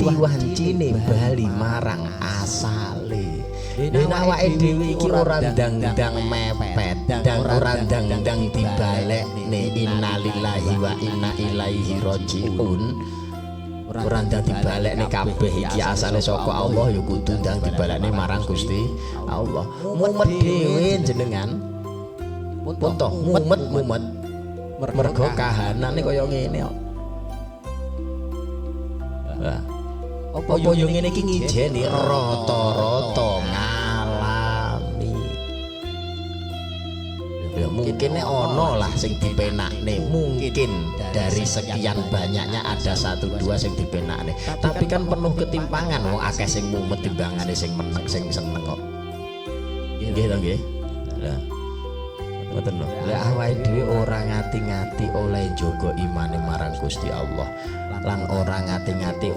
wancine bali marang asale. Yen awake dhewe iki ora ndang-ndang mepet, ora ndang-ndang dibalekne innalillahi wa inna ilaihi rajiun. Ora dadi balekne kabeh iki asale saka Allah ya kudu ndang dibalekne marang Gusti Allah. Mumet dhewe jenengan. Pun toh mumet mergo kahanane kaya ngene kok. Apa yo ngene iki ngijeni rata-rata ngalami. Ya mungkin ono lah sing dipenakne, mungkin dari sekian banyaknya ada 1-2 sing dipenakne. Tapi kan penuh ketimpangan wong akeh sing mumet timbangane sing meneng sing seneng kok. Nggih to nggih. Lah ngoten lho. Lah awake dhewe ora ngati-ngati oleh njaga imane marang Gusti Allah lan ora ngati-ngati